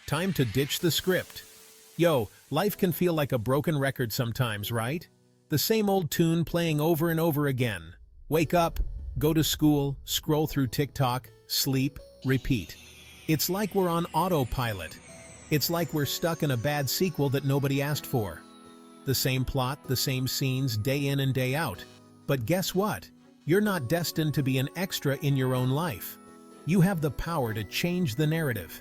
Time to ditch the script. Yo, life can feel like a broken record sometimes, right? The same old tune playing over and over again. Wake up, go to school, scroll through TikTok, sleep, repeat. It's like we're on autopilot. It's like we're stuck in a bad sequel that nobody asked for. The same plot, the same scenes, day in and day out. But guess what? You're not destined to be an extra in your own life. You have the power to change the narrative.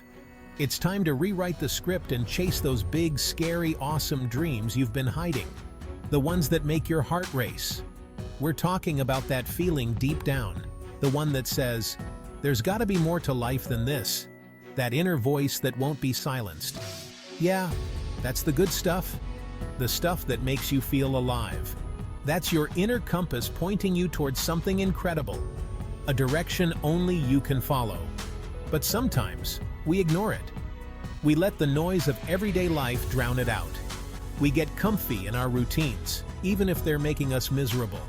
It's time to rewrite the script and chase those big, scary, awesome dreams you've been hiding. The ones that make your heart race. We're talking about that feeling deep down. The one that says, there's gotta be more to life than this. That inner voice that won't be silenced. Yeah, that's the good stuff. The stuff that makes you feel alive. That's your inner compass pointing you towards something incredible. A direction only you can follow. But sometimes, we ignore it. We let the noise of everyday life drown it out. We get comfy in our routines, even if they're making us miserable.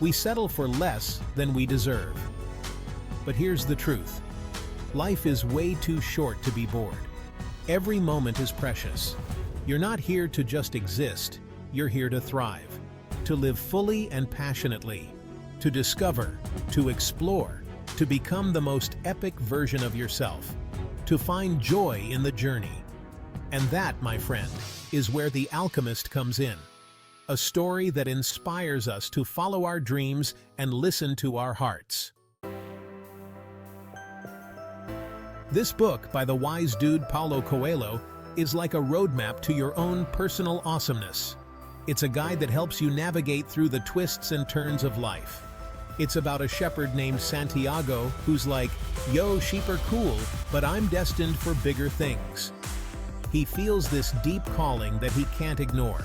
We settle for less than we deserve. But here's the truth. Life is way too short to be bored. Every moment is precious. You're not here to just exist, you're here to thrive, to live fully and passionately, to discover, to explore, to become the most epic version of yourself, to find joy in the journey. And that, my friend, is where The Alchemist comes in. A story that inspires us to follow our dreams and listen to our hearts. This book by the wise dude Paulo Coelho is like a roadmap to your own personal awesomeness. It's a guide that helps you navigate through the twists and turns of life. It's about a shepherd named Santiago who's like, yo, sheep are cool, but I'm destined for bigger things. He feels this deep calling that he can't ignore.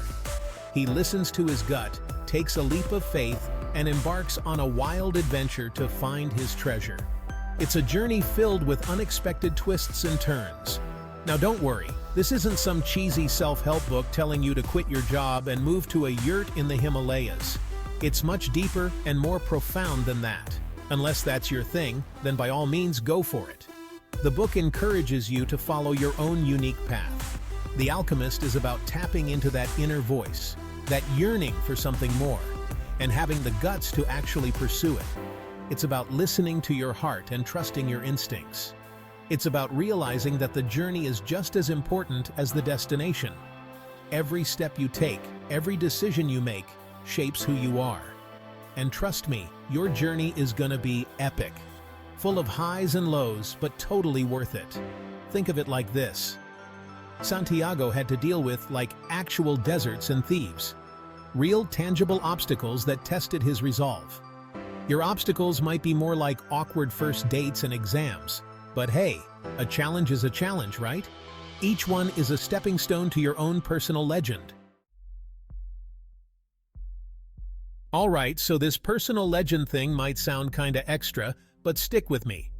He listens to his gut, takes a leap of faith, and embarks on a wild adventure to find his treasure. It's a journey filled with unexpected twists and turns. Now don't worry, this isn't some cheesy self-help book telling you to quit your job and move to a yurt in the Himalayas. It's much deeper and more profound than that. Unless that's your thing, then by all means go for it. The book encourages you to follow your own unique path. The Alchemist is about tapping into that inner voice, that yearning for something more, and having the guts to actually pursue it. It's about listening to your heart and trusting your instincts. It's about realizing that the journey is just as important as the destination. Every step you take, every decision you make, shapes who you are. And trust me, your journey is gonna be epic. Full of highs and lows, but totally worth it. Think of it like this. Santiago had to deal with, like, actual deserts and thieves. Real, tangible obstacles that tested his resolve. Your obstacles might be more like awkward first dates and exams. But hey, a challenge is a challenge, right? Each one is a stepping stone to your own personal legend. Alright, so this personal legend thing might sound kinda extra, but stick with me.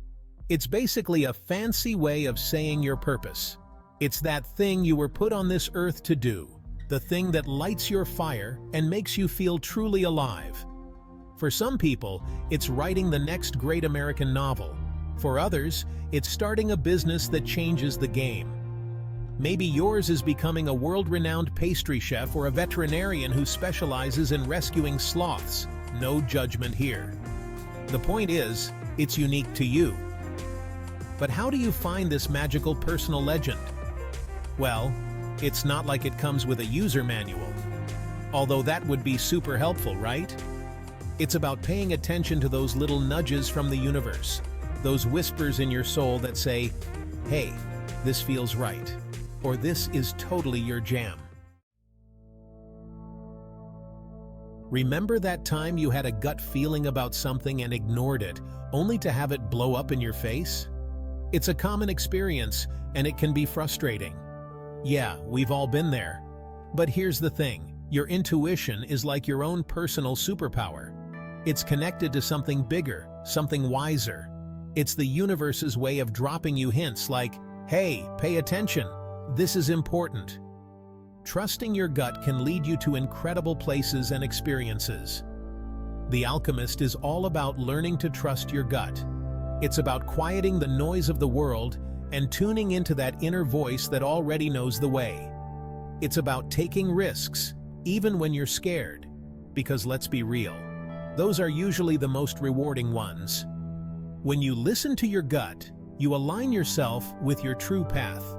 It's basically a fancy way of saying your purpose. It's that thing you were put on this earth to do, the thing that lights your fire and makes you feel truly alive. For some people, it's writing the next great American novel. For others, it's starting a business that changes the game. Maybe yours is becoming a world-renowned pastry chef or a veterinarian who specializes in rescuing sloths. No judgment here. The point is, it's unique to you. But how do you find this magical personal legend? Well, it's not like it comes with a user manual. Although that would be super helpful, right? It's about paying attention to those little nudges from the universe, those whispers in your soul that say, hey, this feels right, or this is totally your jam. Remember that time you had a gut feeling about something and ignored it, only to have it blow up in your face? It's a common experience, and it can be frustrating. Yeah, we've all been there. But here's the thing, your intuition is like your own personal superpower. It's connected to something bigger, something wiser. It's the universe's way of dropping you hints like, hey, pay attention, this is important. Trusting your gut can lead you to incredible places and experiences. The Alchemist is all about learning to trust your gut. It's about quieting the noise of the world and tuning into that inner voice that already knows the way. It's about taking risks, even when you're scared, because let's be real, those are usually the most rewarding ones. When you listen to your gut, you align yourself with your true path.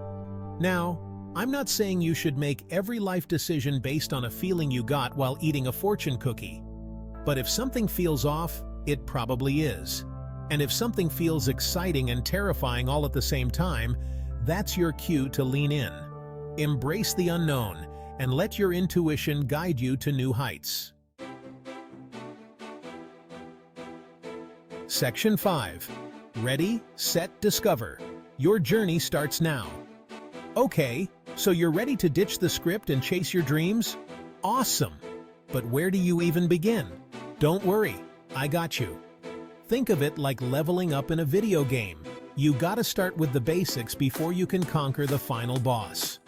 Now, I'm not saying you should make every life decision based on a feeling you got while eating a fortune cookie. But if something feels off, it probably is. And if something feels exciting and terrifying all at the same time, that's your cue to lean in. Embrace the unknown and let your intuition guide you to new heights. Section 5. Ready, set, discover. Your journey starts now. Okay, so you're ready to ditch the script and chase your dreams? Awesome! But where do you even begin? Don't worry, I got you. Think of it like leveling up in a video game. You gotta start with the basics before you can conquer the final boss.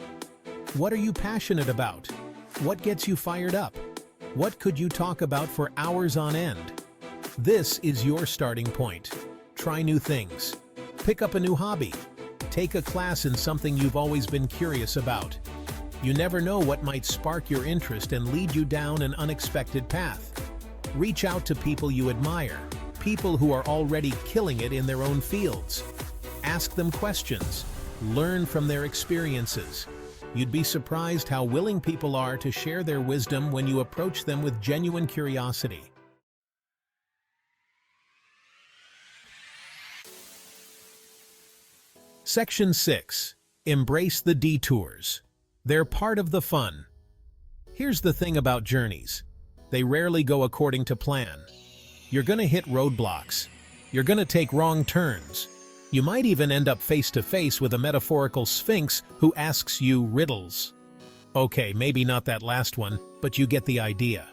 What are you passionate about? What gets you fired up? What could you talk about for hours on end? This is your starting point. Try new things. Pick up a new hobby. Take a class in something you've always been curious about. You never know what might spark your interest and lead you down an unexpected path. Reach out to people you admire, people who are already killing it in their own fields. Ask them questions. Learn from their experiences. You'd be surprised how willing people are to share their wisdom when you approach them with genuine curiosity. Section 6. Embrace the detours. They're part of the fun. Here's the thing about journeys. They rarely go according to plan. You're gonna hit roadblocks. You're gonna take wrong turns. You might even end up face to face with a metaphorical sphinx who asks you riddles. Okay, maybe not that last one, but you get the idea.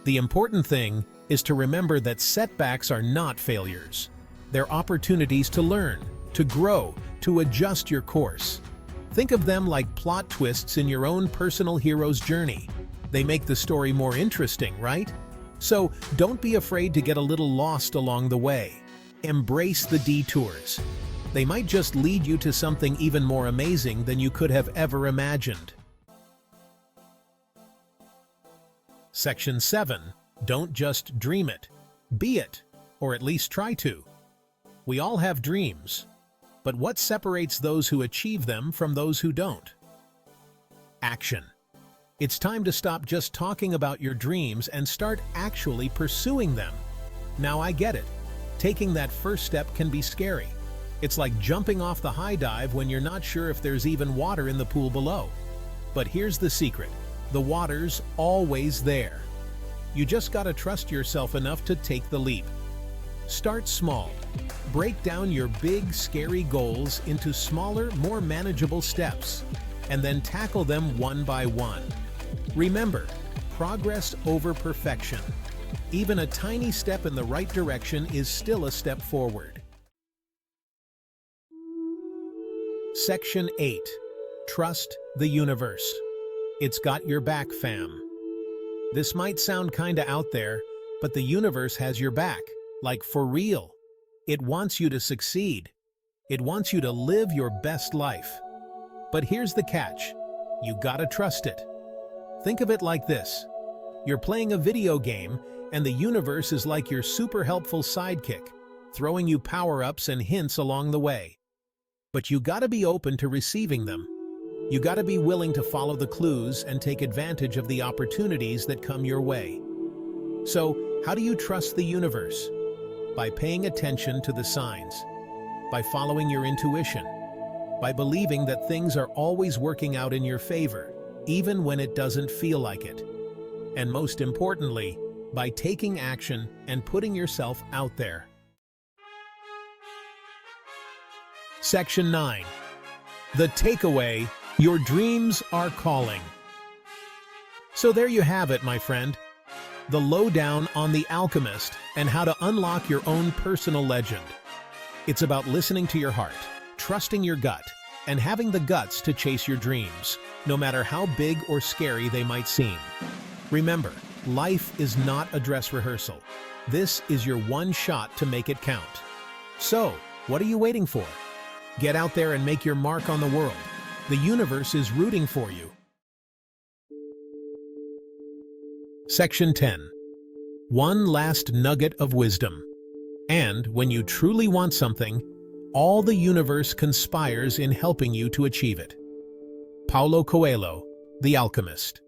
The important thing is to remember that setbacks are not failures. They're opportunities to learn, to grow, to adjust your course. Think of them like plot twists in your own personal hero's journey. They make the story more interesting, right? So don't be afraid to get a little lost along the way. Embrace the detours. They might just lead you to something even more amazing than you could have ever imagined. Section 7. Don't just dream it. Be it, or at least try to. We all have dreams. But what separates those who achieve them from those who don't? Action. It's time to stop just talking about your dreams and start actually pursuing them. Now I get it. Taking that first step can be scary. It's like jumping off the high dive when you're not sure if there's even water in the pool below. But here's the secret. The water's always there. You just gotta trust yourself enough to take the leap. Start small. Break down your big, scary goals into smaller, more manageable steps, and then tackle them one by one. Remember, progress over perfection. Even a tiny step in the right direction is still a step forward. Section 8. Trust the universe. It's got your back, fam. This might sound kinda out there, but the universe has your back, like for real. It wants you to succeed. It wants you to live your best life. But here's the catch. You gotta trust it. Think of it like this. You're playing a video game, and the universe is like your super helpful sidekick, throwing you power-ups and hints along the way. But you gotta be open to receiving them. You gotta be willing to follow the clues and take advantage of the opportunities that come your way. So, how do you trust the universe? By paying attention to the signs, by following your intuition, by believing that things are always working out in your favor, even when it doesn't feel like it. And most importantly, by taking action and putting yourself out there. Section 9. The takeaway, your dreams are calling. So there you have it, my friend. The lowdown on The Alchemist and how to unlock your own personal legend. It's about listening to your heart, trusting your gut, and having the guts to chase your dreams, no matter how big or scary they might seem. Remember, life is not a dress rehearsal. This is your one shot to make it count. So, what are you waiting for? Get out there and make your mark on the world. The universe is rooting for you. Section 10. One last nugget of wisdom. And when you truly want something, all the universe conspires in helping you to achieve it. Paulo Coelho, The Alchemist.